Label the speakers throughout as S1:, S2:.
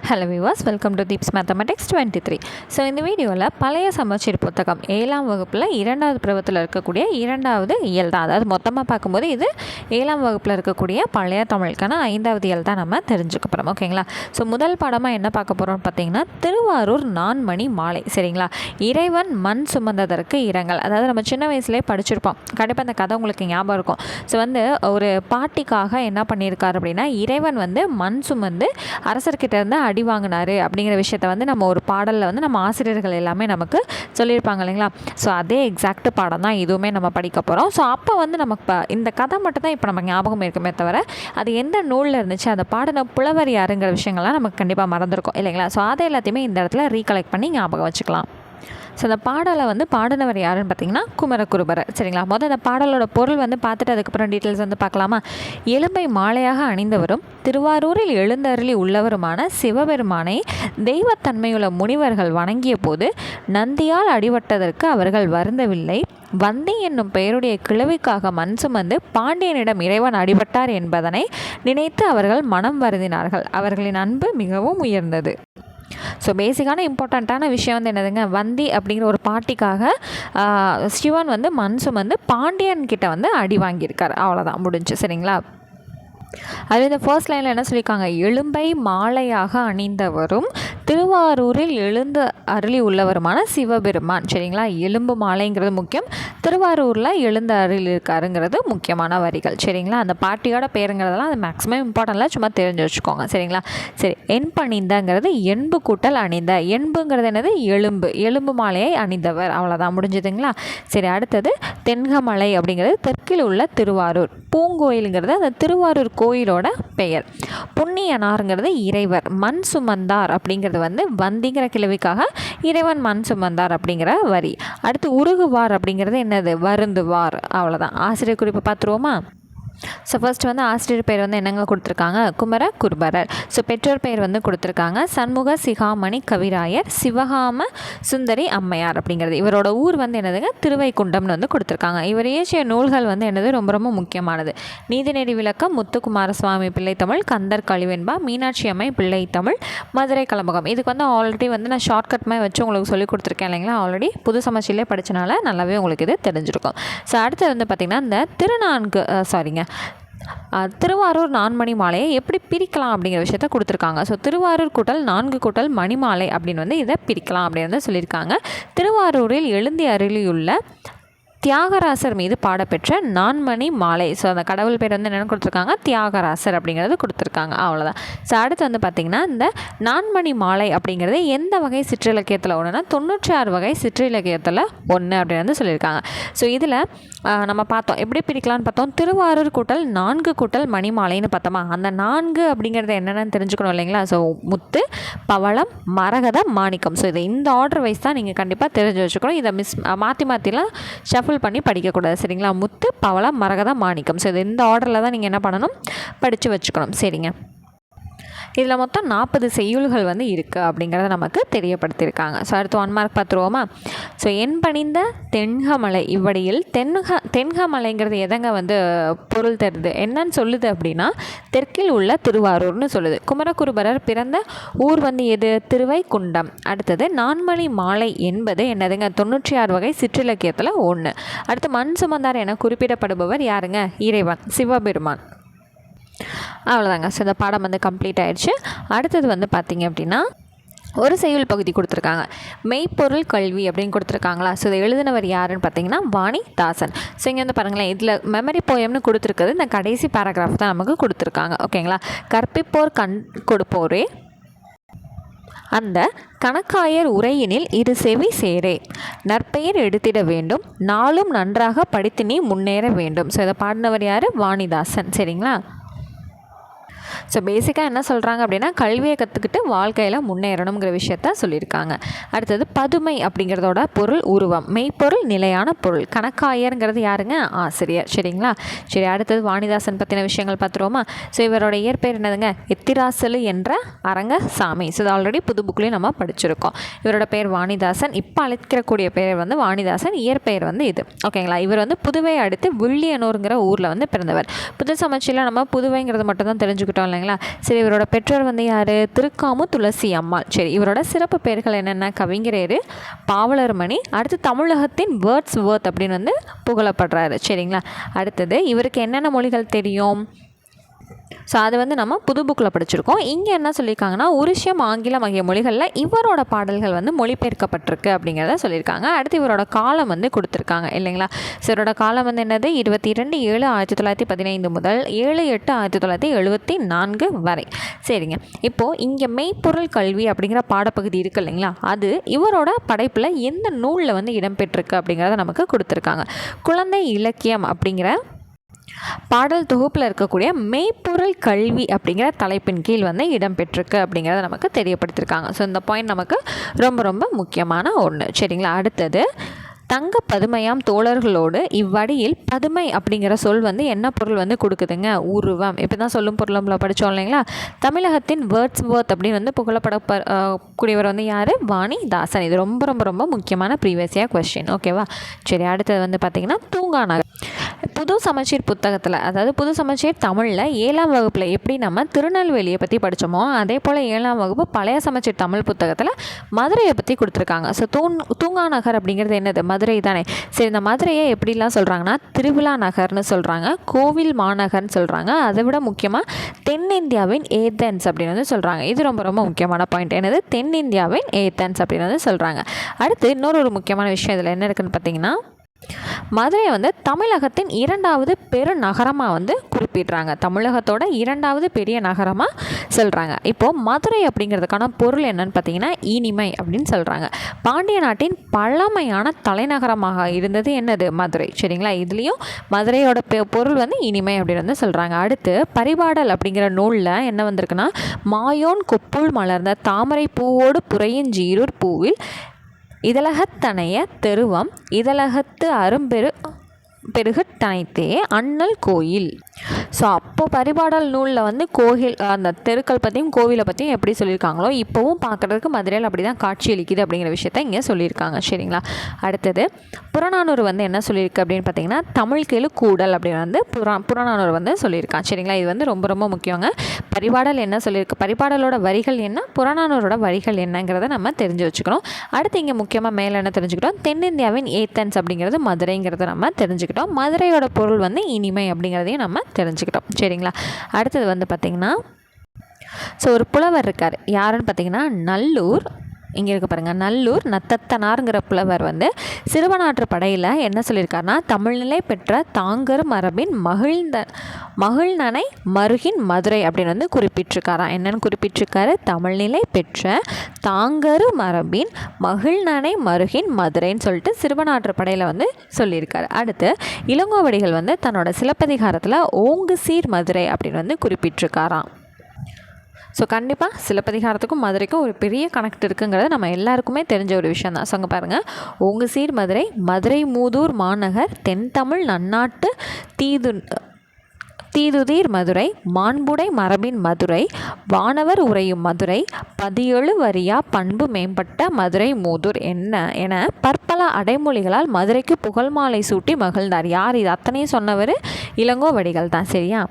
S1: Hello viewers, welcome to Deeps mathematics 23. So இந்த வீடியோவில் பழைய சமச்சீர் புத்தகம் 7ஆம் வகுப்பில் 2வது பருவத்தில் இருக்கக்கூடிய 2வது இயல் தான். அதாவது மொத்தமாக பார்க்கும்போது இது 7ஆம் வகுப்பில் இருக்கக்கூடிய பழைய தமிழுக்கான 5வது இயல் தான் நம்ம தெரிஞ்சுக்க போகிறோம். ஓகேங்களா? ஸோ முதல் பாடமாக என்ன பார்க்க போகிறோம்னு பார்த்தீங்கன்னா, திருவாரூர் நான்மணி மாலை. சரிங்களா? இறைவன் மண் சுமந்ததற்கு இரங்கல். அதாவது நம்ம சின்ன வயசுலேயே படிச்சிருப்போம். கண்டிப்பாக அந்த கதை உங்களுக்கு ஞாபகம் இருக்கும். ஸோ ஒரு பாட்டிக்காக என்ன பண்ணியிருக்காரு அப்படின்னா, இறைவன் மண் சுமந்து அரசர்கிட்ட இருந்து அடி வாங்கினாரு அப்படிங்கிற விஷயத்த நம்ம ஒரு பாடலில் நம்ம ஆசிரியர்கள் எல்லாமே நமக்கு சொல்லியிருப்பாங்க இல்லைங்களா? ஸோ அதே எக்ஸாக்ட் பாடம் தான் இதுவுமே நம்ம படிக்க போகிறோம். ஸோ அப்போ நமக்கு இந்த கதை மட்டும் தான் இப்போ நம்ம ஞாபகம் இருக்குமே தவிர அது எந்த நூலில் இருந்துச்சு, அந்த பாடின புலவர் யாருங்கிற விஷயங்கள்லாம் நமக்கு கண்டிப்பாக மறந்துருக்கும் இல்லைங்களா? ஸோ அதை எல்லாத்தையுமே இந்த இடத்துல ரீகலெக்ட் பண்ணி ஞாபகம் வச்சுக்கலாம். ஸோ அந்த பாடலை பாடினவர் யாருன்னு பார்த்தீங்கன்னா குமரகுருபரர். சரிங்களா? அந்த பாடலோட பொருள் பார்த்துட்டு அதுக்கப்புறம் டீட்டெயில்ஸ் பார்க்கலாமா? எலும்பை மாலையாக அணிந்தவரும் திருவாரூரில் எழுந்தருளி உள்ளவருமான சிவபெருமானை தெய்வத்தன்மையுள்ள முனிவர்கள் வணங்கிய போது நந்தியால் அடிபட்டதற்கு அவர்கள் வருந்தவில்லை. வந்தி என்னும் பெயருடைய கிழவிக்காக மண் சுமந்து பாண்டியனிடம் இறைவன் அடிபட்டார் என்பதனை நினைத்து அவர்கள் மனம் வருந்தினார்கள். அவர்களின் அன்பு மிகவும் உயர்ந்தது. ஸோ பேசிக்கான இம்பார்ட்டண்ட்டான விஷயம் என்னதுங்க, வந்தி அப்படிங்கிற ஒரு பாட்டிக்காக சிவன் மண் சுமந்து பாண்டியன்கிட்ட அடி வாங்கியிருக்கார். அவ்வளோதான், முடிஞ்சு. சரிங்களா? அது இந்த ஃபர்ஸ்ட் லைனில் என்ன சொல்லியிருக்காங்க, எலும்பை மாலையாக அணிந்தவரும் திருவாரூரில் எழுந்து அருளி உள்ளவருமான சிவபெருமான். சரிங்களா? எலும்பு மாலைங்கிறது முக்கியம், திருவாரூரில் எழுந்து அருளி இருக்காருங்கிறது முக்கியமான வரிகள். சரிங்களா? அந்த பாட்டியோட பேருங்கிறதெல்லாம் அது மேக்ஸிமம் இம்பார்ட்டன்ட்ல சும்மா தெரிஞ்சு வச்சுக்கோங்க. சரிங்களா? சரி, என்பணிந்தங்கிறது என்பு கூட்டல் அணிந்த. என்புங்கிறது என்னது, எலும்பு மாலையை அணிந்தவர். அவ்வளோதான், முடிஞ்சதுங்களா? சரி, அடுத்தது தென்கமலை அப்படிங்கிறது தெற்கில் உள்ள திருவாரூர். பூங்கோயிலுங்கிறது அந்த திருவாரூர் கோயிலோட பெயர். புண்ணியனாருங்கிறது இறைவர். மண் சுமந்தார் அப்படிங்கிறது வந்திங்கிற கிழவிக்காக இறைவன் மண் சுமந்தார் அப்படிங்கிற வரி. அடுத்து உருகுவார் அப்படிங்கிறது என்னது, வருந்துவார். அவ்வளோதான். ஆசிரியர் குறிப்பு பார்த்துருவோமா? ஸோ ஃபர்ஸ்ட் ஆசிரியர் பேர் என்னங்க கொடுத்துருக்காங்க, குமரகுருபரர். ஸோ பெற்றோர் பேர் கொடுத்துருக்காங்க சண்முக சிகாமணி கவிராயர், சிவகாம சுந்தரி அம்மையார் அப்படிங்கிறது. இவரோட ஊர் என்னதுங்க, திருவைகுண்டம்னு கொடுத்துருக்காங்க. இவர் இயற்றிய நூல்கள் என்னது, ரொம்ப ரொம்ப முக்கியமானது. நீதிநெறி விளக்கம், முத்துக்குமார சுவாமி பிள்ளை தமிழ், கந்தர் கலிவெண்பா, மீனாட்சி அம்மை பிள்ளை தமிழ், மதுரை கலம்பகம். இதுக்கு ஆல்ரெடி நான் ஷார்ட்கட் மாதிரி வச்சு உங்களுக்கு சொல்லி கொடுத்துருக்கேன் இல்லைங்களா? ஆல்ரெடி புது சமச்சீரிலே படித்தனால நல்லாவே உங்களுக்கு இது தெரிஞ்சிருக்கும். ஸோ அடுத்து பார்த்திங்கன்னா இந்த திருவாரூர் நான்மணி மாலையை எப்படி பிரிக்கலாம் அப்படிங்கிற விஷயத்த கொடுத்துருக்காங்க. ஸோ திருவாரூர் கூட்டல் 4 கூட்டல் மணிமாலை அப்படின்னு இதை பிரிக்கலாம் அப்படின்னு சொல்லியிருக்காங்க. திருவாரூரில் எழுந்தி அருளியுள்ள தியாகராசர் மீது பாடப்பெற்ற நான்மணி மாலை. ஸோ அந்த கடவுள் பேர் என்னென்னு கொடுத்துருக்காங்க, தியாகராசர் அப்படிங்கிறது கொடுத்துருக்காங்க. அவ்வளோதான். ஸோ அடுத்து பார்த்திங்கன்னா இந்த நான்மணி மாலை அப்படிங்கிறது எந்த வகை சிற்றிலக்கியத்தில் ஒன்றுனா 96 வகை சிற்றிலக்கியத்தில் ஒன்று அப்படின்னு சொல்லியிருக்காங்க. ஸோ இதில் நம்ம பார்த்தோம் எப்படி பிரிக்கலான்னு பார்த்தோம். திருவாரூர் கூட்டல் 4 கூட்டல் மணிமாலைன்னு பார்த்தோமா? அந்த 4 அப்படிங்கிறது என்னென்னு தெரிஞ்சுக்கணும் இல்லைங்களா? ஸோ முத்து, பவளம், மரகதம், மாணிக்கம். ஸோ இதை இந்த ஆர்டர் வைஸ் தான் நீங்கள் கண்டிப்பாக தெரிஞ்சு வச்சுக்கணும். இதை மாற்றிலாம் ஷஃபிள் பண்ணி படிக்கக்கூடாது. சரிங்களா? முத்து, பவளம், மரகதம், மாணிக்கம். ஸோ இது இந்த ஆர்டரில் தான் நீங்கள் என்ன பண்ணணும், படித்து வச்சுக்கணும். சரிங்க. இதில் மொத்தம் 40 செய்யுள்கள் இருக்குது அப்படிங்கிறத நமக்கு தெரியப்படுத்தியிருக்காங்க. ஸோ அடுத்து 1 மார்க் பார்த்துருவோமா? ஸோ என்பணிந்த தென்கமலை இவ்வடியில் தென்கமலைங்கிறது எதங்க பொருள் தருது, என்னன்னு சொல்லுது அப்படின்னா தெற்கில் உள்ள திருவாரூர்னு சொல்லுது. குமரகுருபரர் பிறந்த ஊர் எது, திருவைகுண்டம். அடுத்தது நான்மணி மாலை என்பது என்னதுங்க, 96 வகை சிற்றிலக்கியத்தில் ஒன்று. அடுத்து மண் சுமந்தார் என குறிப்பிடப்படுபவர் யாருங்க, இறைவன் சிவபெருமான். அவ்வளோதாங்க. ஸோ இந்த பாடம் கம்ப்ளீட் ஆயிடுச்சு. அடுத்தது பார்த்திங்க அப்படின்னா ஒரு செய்யுள் பகுதி கொடுத்துருக்காங்க, மெய்ப்பொருள் கல்வி அப்படின்னு கொடுத்துருக்காங்களா? ஸோ இதை எழுதினவர் யாருன்னு பார்த்தீங்கன்னா வாணிதாசன். ஸோ இங்கே பாருங்களேன், இதில் மெமரி போயம்னு கொடுத்துருக்குது. இந்த கடைசி பேராகிராஃப் தான் நமக்கு கொடுத்துருக்காங்க. ஓகேங்களா? கற்பிப்போர் கண் கொடுப்போரே அந்த கணக்காயர் உரையினில் இரு செவி சேரே, நற்பெயர் எடுத்திட வேண்டும், நாளும் நன்றாக படித்து நீ முன்னேற வேண்டும். ஸோ இதை பாடினவர் யார், வாணிதாசன். சரிங்களா? ஸோ பேசிக்காக என்ன சொல்கிறாங்க அப்படின்னா கல்வியை கற்றுக்கிட்டு வாழ்க்கையில் முன்னேறணுங்கிற விஷயத்த சொல்லியிருக்காங்க. அடுத்தது பதுமை அப்படிங்கிறதோட பொருள் உருவம், மெய்ப்பொருள் நிலையான பொருள். கணக்காயருங்கிறது யாருங்க, ஆசிரியர். சரிங்களா? சரி, அடுத்தது வாணிதாசன் பற்றின விஷயங்கள் பார்த்துருவோமா? ஸோ இவரோட இயற்பெயர் என்னதுங்க, எத்திராசலு என்ற அரங்கசாமி. ஸோ இது ஆல்ரெடி புது புக்லேயும் நம்ம படிச்சிருக்கோம். இவரோட பேர் வாணிதாசன். இப்போ அழைக்கக்கூடிய பேர் வாணிதாசன், இயற்பெயர் இது. ஓகேங்களா? இவர் புதுவை அடுத்து வில்லியனூருங்கிற ஊரில் பிறந்தவர். புது சமச்சீரில் நம்ம புதுவைங்கிறது மட்டும் தான் தெரிஞ்சுக்கிட்டோம். சொல்லிட்டோம் இல்லைங்களா. சரி, இவரோட பெற்றோர் வந்து யார்? திருக்காமு துளசி அம்மாள். சரி, இவரோட சிறப்பு பெயர்கள் என்னென்ன? கவிஞரேறு, பாவலர்மணி, அடுத்து தமிழகத்தின் வேர்ட்ஸ் வேர்த் அப்படின்னு வந்து புகழப்படுறாரு. சரிங்களா. அடுத்தது இவருக்கு என்னென்ன மொழிகள் தெரியும்? ஸோ அது வந்து நம்ம புது புக்கில் படிச்சிருக்கோம். இங்கே என்ன சொல்லியிருக்காங்கன்னா, உருசியம், ஆங்கிலம் ஆகிய மொழிகளில் இவரோட பாடல்கள் வந்து மொழிபெயர்க்கப்பட்டிருக்கு அப்படிங்கிறத சொல்லியிருக்காங்க. அடுத்து இவரோட காலம் வந்து கொடுத்துருக்காங்க இல்லைங்களா. ஸோ இவரோட காலம் வந்து என்னது? 22/7/1915 முதல் 7/8/1974 வரை. சரிங்க. இப்போது இங்கே மெய்ப்பொருள் கல்வி அப்படிங்கிற பாடப்பகுதி இருக்குது இல்லைங்களா, அது இவரோட படைப்பில் எந்த நூலில் வந்து இடம்பெற்றிருக்கு அப்படிங்கிறத நமக்கு கொடுத்துருக்காங்க. குழந்தை இலக்கியம் அப்படிங்கிற பாடல் தொகுப்பில் இருக்கக்கூடிய மெய்ப்பொருள் கல்வி அப்படிங்கிற தலைப்பின் கீழ் வந்து இடம்பெற்றிருக்கு அப்படிங்கிறத நமக்கு தெரியப்படுத்தியிருக்காங்க. ஸோ இந்த பாயிண்ட் நமக்கு ரொம்ப ரொம்ப முக்கியமான ஒன்று. சரிங்களா. அடுத்தது தங்க பதுமையாம் தோழர்களோடு இவ்வடியில் பதுமை அப்படிங்கிற சொல் வந்து என்ன பொருள் வந்து கொடுக்குதுங்க? உருவம். இப்போ தான் சொல்லும் பொருளம்ல படித்தோம் இல்லைங்களா. தமிழகத்தின் வேர்ட்ஸ் வேர்த் அப்படின்னு வந்து கூடியவர் வந்து யார்? வாணிதாசன். இது ரொம்ப ரொம்ப ரொம்ப முக்கியமான ப்ரீவியஸ் இயர் கொஸ்டின். ஓகேவா. சரி, அடுத்தது வந்து பார்த்திங்கன்னா தூங்காநகர். புது சமச்சீர் புத்தகத்தில், அதாவது புது சமச்சீர் தமிழில் 7ஆம் வகுப்பில் எப்படி நம்ம திருநெல்வேலியை பற்றி படித்தோமோ அதே போல் 7ஆம் வகுப்பு பழைய சமச்சீர் தமிழ் புத்தகத்தில் மதுரையை பற்றி கொடுத்துருக்காங்க. ஸோ தூங்காநகர் அப்படிங்கிறது என்னது? மதுரை தானே. சரி, இந்த மதுரையை எப்படிலாம் சொல்கிறாங்கன்னா திருவிழா நகர்னு சொல்கிறாங்க, கோவில் மாநகர்னு சொல்கிறாங்க, அதை விட முக்கியமாக தென்னிந்தியாவின் ஏதென்ஸ் அப்படின்னு வந்து சொல்கிறாங்க. இது ரொம்ப ரொம்ப முக்கியமான பாயிண்ட். என்னது? தென்னிந்தியாவின் ஏதென்ஸ் அப்படின்னு வந்து சொல்கிறாங்க. அடுத்து இன்னொரு முக்கியமான விஷயம் இதில் என்ன இருக்குதுன்னு பார்த்தீங்கன்னா, மதுரையை வந்து தமிழகத்தின் 2வது பெரு நகரமாக வந்து குறிப்பிடுறாங்க. தமிழகத்தோட 2வது பெரிய நகரமாக சொல்கிறாங்க. இப்போது மதுரை அப்படிங்கிறதுக்கான பொருள் என்னன்னு பார்த்தீங்கன்னா இனிமை அப்படின்னு சொல்கிறாங்க. பாண்டிய நாட்டின் பழமையான தலைநகரமாக இருந்தது என்னது? மதுரை. சரிங்களா. இதுலேயும் மதுரையோட பொருள் வந்து இனிமை அப்படின்னு வந்து சொல்கிறாங்க. அடுத்து பரிபாடல் அப்படிங்கிற நூலில் என்ன வந்திருக்குன்னா, மாயோன் கொப்புள் மலர்ந்த தாமரை பூவோடு புறையஞ்சீரூர் பூவில் இதழகத்தனைய தெருவம் இதழகத்து பெருகட்டனைத்தே அண்ணல் கோயில். ஸோ அப்போது பரிபாடல் நூலில் வந்து கோயில் அந்த தெருக்கள் பற்றியும் கோவிலை பற்றியும் எப்படி சொல்லியிருக்காங்களோ இப்போவும் பார்க்குறதுக்கு மதுரையில் அப்படி தான் காட்சியளிக்குது அப்படிங்கிற விஷயத்த இங்கே சொல்லியிருக்காங்க. சரிங்களா. அடுத்தது புறநானூறு வந்து என்ன சொல்லியிருக்கு அப்படின்னு பார்த்தீங்கன்னா, தமிழ் கேளு கூடல் அப்படின்னு வந்து புறநானூறு வந்து சொல்லியிருக்கான். சரிங்களா. இது வந்து ரொம்ப ரொம்ப முக்கியங்க. பரிபாடல் என்ன சொல்லியிருக்கு, பரிபாடலோட வரிகள் என்ன, புறநானூரோட வரிகள் என்னங்கிறத நம்ம தெரிஞ்சு வச்சுக்கணும். அடுத்து இங்கே முக்கியமாக மேலே என்ன தெரிஞ்சுக்கிட்டோம்? தென்னிந்தியாவின் ஏத்தன்ஸ் அப்படிங்கிறது மதுரைங்கிறத நம்ம தெரிஞ்சுக்கிட்டோம். மதுரையோட பொருள் வந்து இனிமை அப்படிங்கிறதையும் நம்ம தெரிஞ்சுக்கிட்டோம். சரிங்களா. அடுத்தது வந்து பார்த்திங்கன்னா, ஸோ ஒரு புலவர் இருக்கார். யாருன்னு பார்த்தீங்கன்னா நல்லூர், இங்கே இருக்க பாருங்கள், நல்லூர் நத்தத்தனாருங்கிற புலவர் வந்து சிறுவனாற்று படையில் என்ன சொல்லியிருக்காருன்னா, தமிழ்நிலை பெற்ற தாங்கரு மரபின் மகிழ்நனை மருகின் மதுரை அப்படின்னு வந்து குறிப்பிட்டிருக்காராம். என்னென்னு குறிப்பிட்டிருக்காரு? தமிழ்நிலை பெற்ற தாங்கரு மரபின் மகிழ்நனை மருகின் மதுரைன்னு சொல்லிட்டு சிறுவனாற்று படையில் வந்து சொல்லியிருக்காரு. அடுத்து இளங்கோவடிகள் வந்து தன்னோட சிலப்பதிகாரத்தில் ஓங்கு சீர் மதுரை அப்படின்னு வந்து குறிப்பிட்டிருக்காராம். ஸோ கண்டிப்பாக சிலப்பதிகாரத்துக்கும் மதுரைக்கும் ஒரு பெரிய கனெக்ட் இருக்குங்கிறது நம்ம எல்லாருக்குமே தெரிஞ்ச ஒரு விஷயம் தான். ஸோ அங்கே பாருங்கள், ஓங்கு சீர் மதுரை, மதுரை மூதூர் மாநகர், தென் தமிழ் நன்னாட்டு தீதுதீர் மதுரை, மாண்புடை மரபின் மதுரை, வானவர் உரையும் மதுரை, 17 வரியா பண்பு மேம்பட்ட மதுரை மூதூர் என பற்பல அடைமொழிகளால் மதுரைக்கு புகழ் மாலை சூட்டி மகிழ்ந்தார். யார் இது? அத்தனையும் சொன்னவர் இளங்கோவடிகள் தான். சரியா.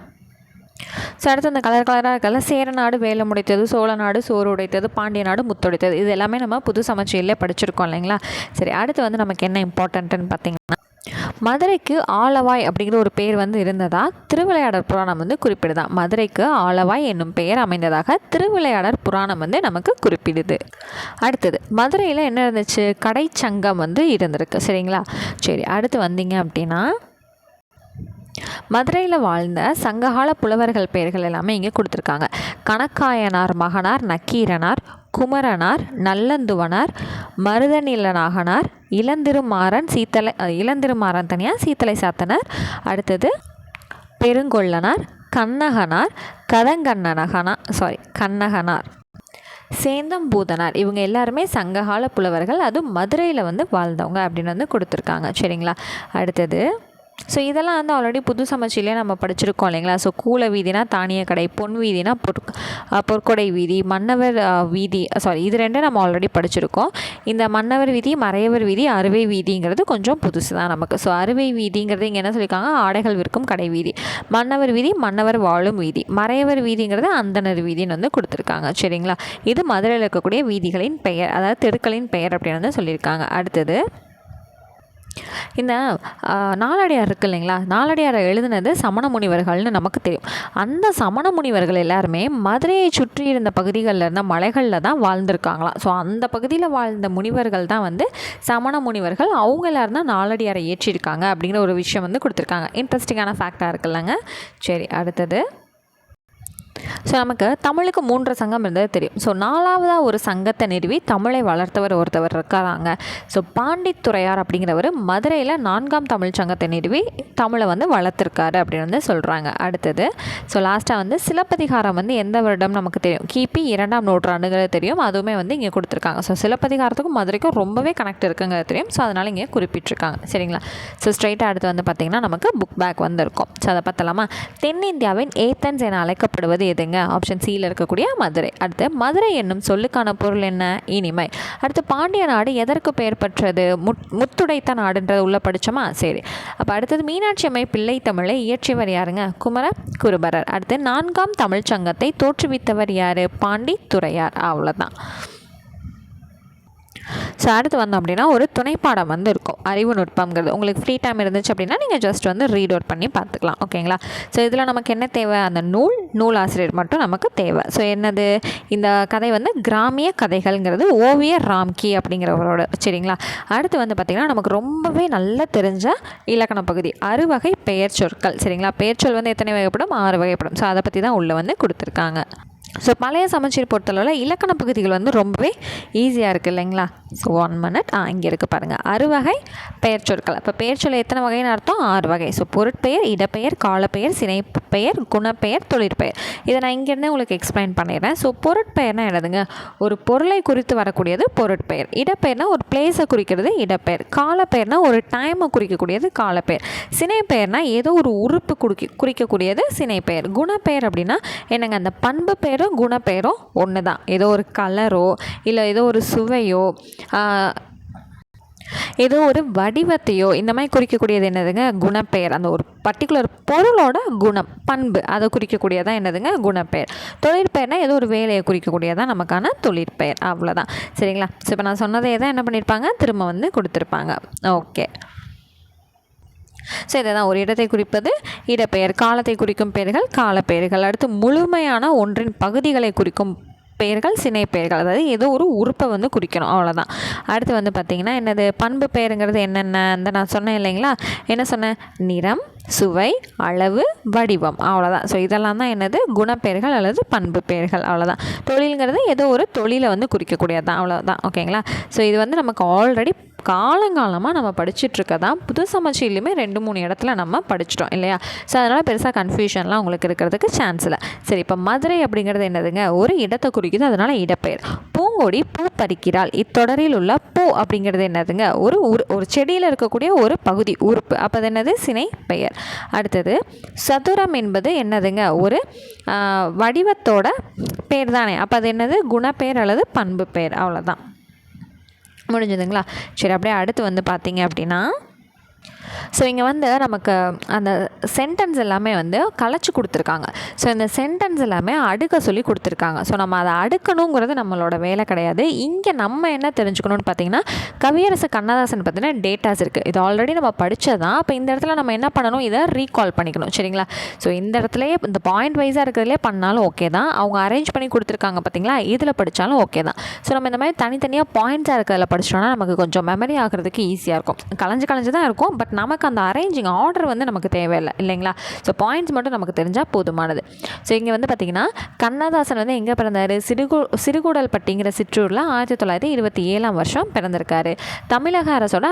S1: ஸோ அடுத்து அந்த கலராக இருக்கல, சேர நாடு வேலம் உடைத்தது, சோழ நாடு சோறு உடைத்தது, பாண்டிய நாடு முத்துடைத்தது, இது எல்லாமே நம்ம புது சமச்சீரிலே படிச்சிருக்கோம் இல்லைங்களா. சரி, அடுத்து வந்து நமக்கு என்ன இம்பார்ட்டன்ட்டுன்னு பார்த்தீங்கன்னா, மதுரைக்கு ஆலவாய் அப்படிங்கிற ஒரு பேர் வந்து இருந்ததா திருவிளையாடற் புராணம் வந்து குறிப்பிடுதா. மதுரைக்கு ஆலவாய் என்னும் பெயர் அமைந்ததாக திருவிளையாடற் புராணம் வந்து நமக்கு குறிப்பிடுது. அடுத்தது மதுரையில் என்ன இருந்துச்சு? கடைச்சங்கம் வந்து இருந்திருக்கு. சரிங்களா. சரி, அடுத்து வந்தீங்க அப்படின்னா, மதுரையில் வாழ்ந்த சங்ககால புலவர்கள் பெயர்கள் எல்லாமே இங்கே கொடுத்துருக்காங்க. கணக்காயனார் மகனார் நக்கீரனார், குமரனார், நல்லந்துவனார், மருதநிலநாகனார், இளந்திருமாறன் தனியார், சீத்தலை சாத்தனார், அடுத்தது பெருங்கொள்ளனார், கண்ணகனார், கண்ணகனார், சேந்தம்பூதனார். இவங்க எல்லாருமே சங்ககால புலவர்கள், அது மதுரையில் வந்து வாழ்ந்தவங்க அப்படின்னு வந்து கொடுத்துருக்காங்க. சரிங்களா. அடுத்தது ஸோ இதெல்லாம் வந்து ஆல்ரெடி புது சமச்சீரிலே நம்ம படிச்சிருக்கோம் இல்லைங்களா. ஸோ கூல வீதினா தானிய கடை, பொன் வீதினா பொற்கொடை வீதி, மன்னவர் வீதி, இது ரெண்டும் நம்ம ஆல்ரெடி படிச்சிருக்கோம். இந்த மன்னவர் வீதி, மறையவர் வீதி, அறுவை வீதிங்கிறது கொஞ்சம் புதுசு தான் நமக்கு. ஸோ அறுவை வீதிங்கிறது இங்கே என்ன சொல்லியிருக்காங்க, ஆடைகள் விற்கும் கடை வீதி. மன்னவர் வீதி மன்னவர் வாழும் வீதி, மறையவர் வீதிங்கிறது அந்தனர் வீதின்னு வந்து கொடுத்துருக்காங்க. சரிங்களா. இது மதுரையில் இருக்கக்கூடிய வீதிகளின் பெயர், அதாவது தெருக்களின் பெயர் அப்படின்னு வந்து சொல்லியிருக்காங்க. அடுத்தது இந்த நாலடியார் இருக்குது இல்லைங்களா, நாலடியாரை எழுதுனது சமண முனிவர்கள்னு நமக்கு தெரியும். அந்த சமண முனிவர்கள் எல்லாருமே மதுரையை சுற்றி இருந்த பகுதிகளில் இருந்த மலைகளில் தான் வாழ்ந்திருக்காங்களாம். ஸோ அந்த பகுதியில் வாழ்ந்த முனிவர்கள் தான் வந்து சமண முனிவர்கள். அவங்க எல்லாரும் தான் நாலடியாரை ஏற்றிருக்காங்க அப்படிங்கிற ஒரு விஷயம் வந்து கொடுத்துருக்காங்க. இன்ட்ரெஸ்டிங்கான ஃபேக்டாக இருக்குல்லங்க. சரி, அடுத்தது ஸோ நமக்கு தமிழுக்கு 3 சங்கம் இருந்தது தெரியும். ஸோ 4வதாக ஒரு சங்கத்தை நிறுவி தமிழை வளர்த்தவர் ஒருத்தவர் இருக்காங்க. ஸோ பாண்டித்துறையார் அப்படிங்கிறவர் மதுரையில் 4ஆம் தமிழ் சங்கத்தை நிறுவி தமிழை வந்து வளர்த்துருக்காரு அப்படின்னு வந்து சொல்கிறாங்க. அடுத்தது ஸோ லாஸ்ட்டாக வந்து சிலப்பதிகாரம் வந்து எந்த வருடம் நமக்கு தெரியும், கிபி 2ஆம் நூற்றாண்டுங்கிறது தெரியும். அதுவுமே வந்து இங்கே கொடுத்துருக்காங்க. ஸோ சிலப்பதிகாரத்துக்கும் மதுரைக்கும் ரொம்பவே கனெக்ட் இருக்குங்கிறது தெரியும். ஸோ அதனால் இங்கே குறிப்பிட்டிருக்காங்க. சரிங்களா. ஸோ ஸ்ட்ரைட்டாக அடுத்து வந்து பார்த்திங்கன்னா நமக்கு புக் பேக் வந்திருக்கும். ஸோ அதை பார்த்தலாமா. தென்னிந்தியாவின் ஏத்தன்ஸ் என அழைக்கப்படுவது எதுங்க, ஆப்ஷன் சியில் இருக்கக்கூடிய மதுரை. அடுத்து மதுரை என்னும் சொல்லுக்கான பொருள் என்ன, இனிமை. அடுத்து பாண்டிய நாடு எதற்கு பெயர் பெற்றது, முத்துடைத்த நாடுன்றது உள்ள படித்தோமா. சரி, அப்போ அடுத்தது மீனாட்சி அம்மை பிள்ளை தமிழை இயற்றியவர் யாருங்க, குமர குருபரர். அடுத்து 4ஆம் தமிழ் சங்கத்தை தோற்றுவித்தவர் யார், பாண்டித்துறையார். அவ்வளோதான். ஸோ அடுத்து வந்தோம் அப்படின்னா ஒரு துணைப்பாடம் வந்து இருக்கும், அறிவு நுட்பங்கிறது. உங்களுக்கு ஃப்ரீ டைம் இருந்துச்சு அப்படின்னா நீங்கள் ஜஸ்ட் வந்து ரீட் அவுட் பண்ணி பார்த்துக்கலாம். ஓகேங்களா. ஸோ இதில் நமக்கு என்ன தேவை, அந்த நூலாசிரியர் மட்டும் நமக்கு தேவை. ஸோ என்னது, இந்த கதை வந்து கிராமிய கதைகள்ங்கிறது ஓவியர் ராம்கி அப்படிங்கிறவரோட. சரிங்களா. அடுத்து வந்து பார்த்திங்கன்னா நமக்கு ரொம்பவே நல்லா தெரிஞ்ச இலக்கண பகுதி, அறுவகை பெயர் சொற்கள். சரிங்களா. பெயர் சொல் வந்து எத்தனை வகைப்படும், 6 வகைப்படும். ஸோ அதை பற்றி தான் உள்ளே வந்து கொடுத்துருக்காங்க. ஸோ பழைய சமச்சீர் பொறுத்தளவில் இலக்கண பகுதிகள் வந்து ரொம்பவே ஈஸியாக இருக்குது இல்லைங்களா. ஸோ 1 மினிட் இங்கே இருக்குது பாருங்கள், அறுவகை பெயர் சொற்கள். அப்போ பெயர் சொல்ல எத்தனை வகைன்னு அர்த்தம், 6 வகை. ஸோ பொருட்பெயர், இடப்பெயர், காலப்பெயர், சினைப்பெயர், குணப்பெயர், தொழிற்பெயர். இதை நான் இங்கேருந்தே உங்களுக்கு எக்ஸ்பிளைன் பண்ணிடுறேன். ஸோ பொருட்பெயர்னா என்னதுங்க, ஒரு பொருளை குறித்து வரக்கூடியது பொருட்பெயர். இடப்பெயர்னா ஒரு பிளேஸை குறிக்கிறது இடப்பெயர். காலப்பெயர்னா ஒரு டைமை குறிக்கக்கூடியது காலப்பெயர். சினைப்பெயர்னா ஏதோ ஒரு உறுப்பு குறிக்கக்கூடியது சினைப்பெயர். குணப்பெயர் அப்படின்னா என்னங்க, அந்த பண்பு பெயரும் குணப்பெயரும் ஒன்று தான். ஏதோ ஒரு கலரோ இல்லை ஏதோ ஒரு சுவையோ ஏதோ ஒரு வடிவத்தையோ இந்த மாதிரி குறிக்கக்கூடியது என்னதுங்க, குணப்பெயர். அந்த ஒரு பர்டிகுலர் பொருளோட குணம், பண்பு, அதை குறிக்கக்கூடியதான் என்னதுங்க, குணப்பெயர். தொழிற்பெயர்னால் ஏதோ ஒரு வேலையை குறிக்கக்கூடியதான் நமக்கான தொழிற்பெயர். அவ்வளோதான். சரிங்களா. ஸோ இப்போ நான் சொன்னதே தான் என்ன பண்ணியிருப்பாங்க, திரும்ப வந்து கொடுத்துருப்பாங்க. ஓகே. ஸோ இதை தான் ஒரு இடத்தை குறிப்பது இடப்பெயர், காலத்தை குறிக்கும் பெயர்கள் காலப்பெயர்கள். அடுத்து முழுமையான ஒன்றின் பகுதிகளை குறிக்கும் பெயர்கள் சினை பெயர்கள், அதாவது ஏதோ ஒரு உறுப்பை வந்து குறிக்கணும். அவ்வளோதான். அடுத்து வந்து பார்த்திங்கன்னா என்னது, பண்பு பெயருங்கிறது என்னென்ன, அந்த நான் சொன்னேன் இல்லைங்களா, என்ன சொன்னேன், நிறம், சுவை, அளவு, வடிவம். அவ்வளோதான். ஸோ இதெல்லாம் தான் என்னது, குணப்பெயர்கள் அல்லது பண்பு பெயர்கள். அவ்வளோதான். தொழில்ங்கிறது ஏதோ ஒரு தொழிலை வந்து குறிக்கக்கூடியது தான். அவ்வளோதான். ஓகேங்களா. ஸோ இது வந்து நமக்கு ஆல்ரெடி காலங்காலமாக நம்ம படிச்சுட்ருக்க தான். புது சமச்சீர்லையுமே 2-3 இடத்துல நம்ம படிச்சிட்டோம் இல்லையா. ஸோ அதனால் பெருசாக கன்ஃபியூஷன்லாம் உங்களுக்கு இருக்கிறதுக்கு சான்ஸ் இல்லை. சரி, இப்போ மதுரை அப்படிங்கிறது என்னதுங்க, ஒரு இடத்தை குறிக்குது, அதனால் இடப்பெயர். பூங்கொடி பூ பறிக்கிறாள், இத்தொடரில் உள்ள பூ அப்படிங்கிறது என்னதுங்க, ஒரு செடியில் இருக்கக்கூடிய ஒரு பகுதி உறுப்பு. அப்போ அது என்னது, சினை பெயர். அடுத்தது சதுரம் என்பது என்னதுங்க, ஒரு வடிவத்தோட பேர் தானே. அப்போ அது என்னது, குணப்பெயர் அல்லது பண்பு பெயர். அவ்வளோதான். முடிஞ்சதுங்களா. சரி, அப்படியே அடுத்து வந்து பார்த்தீங்க அப்படின்னா, ஸோ இங்கே வந்து நமக்கு அந்த சென்டென்ஸ் எல்லாமே வந்து கலைச்சி கொடுத்துருக்காங்க. ஸோ இந்த சென்டென்ஸ் எல்லாமே அடுக்க சொல்லி கொடுத்துருக்காங்க. ஸோ நம்ம அதை அடுக்கணுங்கிறது நம்மளோட வேலை கிடையாது. இங்கே நம்ம என்ன தெரிஞ்சுக்கணும்னு பார்த்தீங்கன்னா, கவியரசு கண்ணதாசன் பற்றின டேட்டாஸ் இருக்குது. இது ஆல்ரெடி நம்ம படித்ததான். அப்போ இந்த இடத்துல நம்ம என்ன பண்ணணும், இதை ரீகால் பண்ணிக்கணும். சரிங்களா. ஸோ இந்த இடத்துலையே இந்த பாயிண்ட் வைஸாக இருக்கிறதுலே பண்ணாலும் ஓகே தான். அவங்க அரேஞ்ச் பண்ணி கொடுத்துருக்காங்க பார்த்தீங்களா, இதில் படித்தாலும் ஓகே தான். ஸோ நம்ம இந்த மாதிரி தனித்தனியாக பாயிண்ட்ஸாக இருக்கிறதில் படிச்சிட்டோம்னா நமக்கு கொஞ்சம் மெமரி ஆகிறதுக்கு ஈஸியாக இருக்கும். கலைஞ்சு தான் இருக்கும். பட் நமக்கு அந்த அரேஞ்சிங் ஆர்டர் வந்து நமக்கு தேவையில்லை இல்லைங்களா. ஸோ பாயிண்ட்ஸ் மட்டும் நமக்கு தெரிஞ்சால் போதுமானது. ஸோ இங்கே வந்து பார்த்திங்கன்னா, கண்ணதாசன் வந்து எங்கே பிறந்தார், சிறுகூடல்பட்டிங்கிற சிற்றூரில் 1927ஆம் வருஷம் பிறந்திருக்காரு. தமிழக அரசோட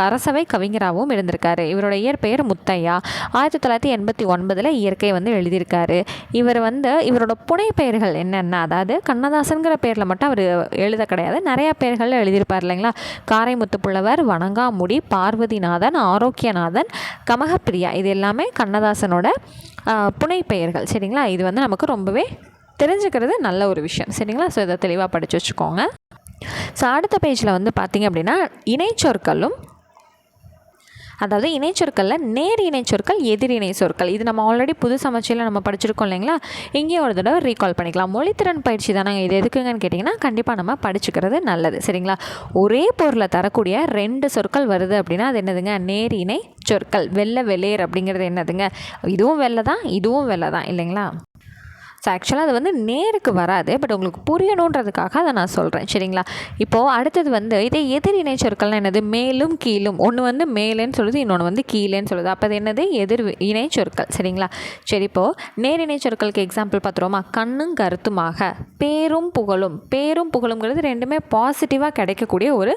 S1: அரசவை கவிஞராகவும் இருந்திருக்காரு. இவரோட இயற்பெயர் முத்தையா. 1989 இயற்கை வந்து எழுதியிருக்காரு. இவர் வந்து இவரோட புனைப்பெயர்கள் என்னென்ன, அதாவது கண்ணதாசன்கிற பேரில் மட்டும் அவர் எழுத கிடையாது, நிறையா பெயர்கள் எழுதியிருப்பார் இல்லைங்களா. காரைமுத்து புலவர், வணங்காமுடி, பார்வதிநாதன், ஆரோக்கியநாதன், கமகப்பிரியா, இது எல்லாமே கண்ணதாசனோட புனைப்பெயர்கள். சரிங்களா, இது வந்து நமக்கு ரொம்பவே தெரிஞ்சுக்கிறது நல்ல ஒரு விஷயம். சரிங்களா, ஸோ இதை தெளிவாக படித்து வச்சுக்கோங்க. ஸோ அடுத்த பேஜில் வந்து பார்த்திங்க அப்படின்னா இணைச்சொற்களும், அதாவது இணைச்சொற்களில் நேர் இணைச்சொற்கள், எதிர் இணை சொற்கள். இது நம்ம ஆல்ரெடி புது சமச்சீரில் நம்ம படிச்சிருக்கோம் இல்லைங்களா. இங்கேயும் ஒரு தடவை ரீகால் பண்ணிக்கலாம். மொழித்திறன் பயிற்சி தானே இது, எதுக்குங்கன்னு கேட்டிங்கன்னா கண்டிப்பாக நம்ம படிச்சுக்கிறது நல்லது. சரிங்களா, ஒரே பொருளை தரக்கூடிய 2 சொற்கள் வருது அப்படின்னா அது என்னதுங்க, நேர் இணை சொற்கள். வெள்ளை வெளேர் அப்படிங்கிறது என்னதுங்க, இதுவும் வெள்ளை தான், இதுவும் வெள்ளை தான் இல்லைங்களா. ஸோ ஆக்சுவலாக அது வந்து நேருக்கு வராது, பட் உங்களுக்கு புரியணுன்றதுக்காக அதை நான் சொல்கிறேன். சரிங்களா, இப்போது அடுத்தது வந்து இதே எதிர் இணை சொற்கள்லாம் என்னது, மேலும் கீழும். ஒன்று வந்து மேலேன்னு சொல்லுது, இன்னொன்று வந்து கீழேன்னு சொல்லுது. அப்போ அது என்னது, எதிர் இணை சொற்கள். சரிங்களா, சரி இப்போது நேர் இணை சொற்களுக்கு எக்ஸாம்பிள் பார்த்துருவோமா. கண்ணும் கருத்துமாக, பேரும் புகழும். பேரும் புகழுங்கிறது ரெண்டுமே பாசிட்டிவாக கிடைக்கக்கூடிய ஒரு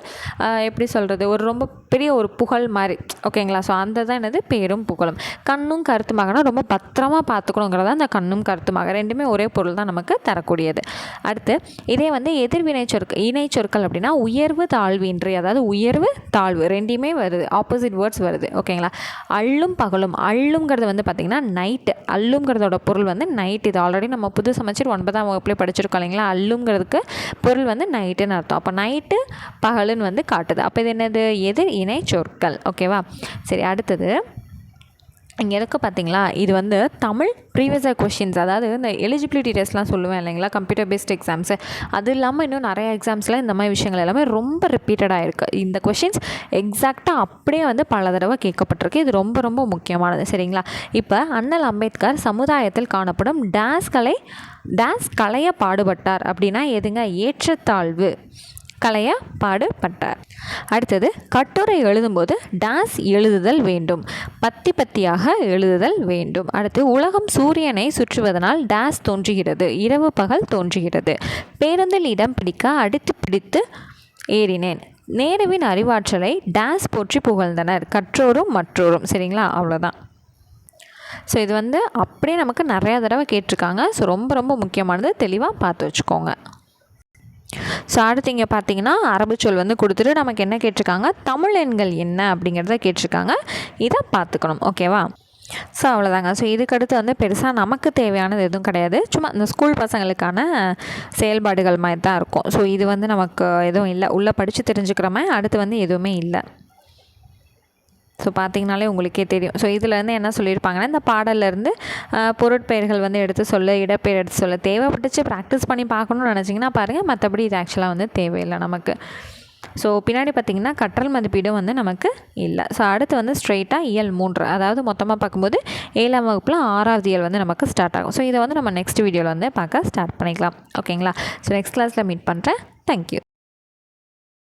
S1: எப்படி சொல்கிறது, ஒரு ரொம்ப பெரிய ஒரு புகழ் மாதிரி. ஓகேங்களா, ஸோ அந்த தான் என்னது பேரும் புகழும். கண்ணும் கருத்துமாகனா ரொம்ப பத்திரமா பார்த்துக்கணுங்கிறதா அந்த கண்ணும் கருத்துமாக. ரெண்டுமே ஒரே பொருள் தான் நமக்கு தரக்கூடியது. அடுத்து இதே வந்து எதிர்வினை சொற்கள், இணை சொற்கள் அப்படின்னா உயர்வு தாழ்வின்றி, அதாவது உயர்வு தாழ்வு ரெண்டையுமே வருது, ஆப்போசிட் வேர்ட்ஸ் வருது. ஓகேங்களா, அள்ளும் பகலும். அள்ளுங்கிறது வந்து பார்த்திங்கன்னா நைட்டு. அள்ளுங்கிறதோட பொருள் வந்து நைட். இது ஆல்ரெடி நம்ம புது சமச்சீர் 9ஆம் வகுப்புலேயே படிச்சிருக்கோம் இல்லைங்களா. அள்ளுங்கிறதுக்கு பொருள் வந்து நைட்டுன்னு அர்த்தம். அப்போ நைட்டு பகலுன்னு வந்து காட்டுது. அப்போ இது என்னது, எதிர் இணை சொற்கள். ஓகேவா, சரி அடுத்தது இங்கே இருக்க பார்த்தீங்களா, இது வந்து தமிழ் ப்ரீவியஸ் கொஷின்ஸ், அதாவது இந்த எலிஜிபிலிட்டி டெஸ்ட்லாம் சொல்லுவேன் இல்லைங்களா, கம்ப்யூட்டர் பேஸ்ட் எக்ஸாம்ஸு. அது இல்லாமல் இன்னும் நிறைய எக்ஸாம்ஸில் இந்த மாதிரி விஷயங்கள் எல்லாமே ரொம்ப ரிப்பீட்டடாக இருக்குது. இந்த கொஷின்ஸ் எக்ஸாக்டாக அப்படியே வந்து பல தடவை கேட்கப்பட்டிருக்கு. இது ரொம்ப ரொம்ப முக்கியமானது. சரிங்களா, இப்போ அண்ணல் அம்பேத்கர் சமுதாயத்தில் காணப்படும் டேஸ் களைய பாடுபட்டார் அப்படின்னா எதுங்க, ஏற்றத்தாழ்வு களைய பாடுபட்டார். அடுத்தது கட்டுரை எழுதும்போது டேஸ் எழுதுதல் வேண்டும், பத்தி பத்தியாக எழுதுதல் வேண்டும். அடுத்து உலகம் சூரியனை சுற்றுவதனால் டேஸ் தோன்றுகிறது, இரவு பகல் தோன்றுகிறது. பேருந்தில் இடம் பிடிக்க அடித்து பிடித்து ஏறினேன். நேருவின் அறிவாற்றலை டேஸ் போற்றி புகழ்ந்தனர், கற்றோரும் மற்றோரும். சரிங்களா, அவ்வளோதான். ஸோ இது வந்து அப்படியே நமக்கு நிறையா தடவை கேட்டிருக்காங்க. ஸோ ரொம்ப ரொம்ப முக்கியமானது, தெளிவாக பார்த்து வச்சுக்கோங்க. ஸோ அடுத்து இங்கே பார்த்தீங்கன்னா அரபு சொல் வந்து கொடுத்துட்டு நமக்கு என்ன கேட்டிருக்காங்க, தமிழ் எண்கள் என்ன அப்படிங்கிறத கேட்டிருக்காங்க. இதை பார்த்துக்கணும். ஓகேவா, ஸோ அவ்வளோதாங்க. ஸோ இதுக்கடுத்து வந்து பெருசாக நமக்கு தேவையானது எதுவும் கிடையாது. சும்மா இந்த ஸ்கூல் பசங்களுக்கான செயல்பாடுகள் மாதிரி தான் இருக்கும். ஸோ இது வந்து நமக்கு எதுவும் இல்லை, உள்ளே படித்து தெரிஞ்சுக்கிற மாதிரி அடுத்து வந்து எதுவுமே இல்லை. ஸோ பார்த்திங்கனாலே உங்களுக்கே தெரியும். ஸோ இதிலேருந்து என்ன சொல்லியிருப்பாங்கன்னா, இந்த பாடலேருந்து பொருட்பெயர்கள் வந்து எடுத்து சொல்ல, இடப்பெயர் எடுத்து சொல்ல தேவைப்பட்டுச்சு. ப்ராக்டிஸ் பண்ணி பார்க்கணுன்னு நினச்சிங்கன்னா பாருங்கள், மற்றபடி இது ஆக்சுவலாக வந்து தேவையில்லை நமக்கு. ஸோ பின்னாடி பார்த்திங்கன்னா கற்றல் மதிப்பீடும் வந்து நமக்கு இல்லை. ஸோ அடுத்து வந்து ஸ்ட்ரெயிட்டாக இயல் 3, அதாவது மொத்தமாக பார்க்கும்போது 7ஆம் வகுப்பில் 6வது இயல் வந்து நமக்கு ஸ்டார்ட் ஆகும். ஸோ இதை வந்து நம்ம நெக்ஸ்ட் வீடியோவில் வந்து பார்க்க ஸ்டார்ட் பண்ணிக்கலாம். ஓகேங்களா, ஸோ நெக்ஸ்ட் கிளாஸில் மீட் பண்ணுறேன். தேங்க்யூ.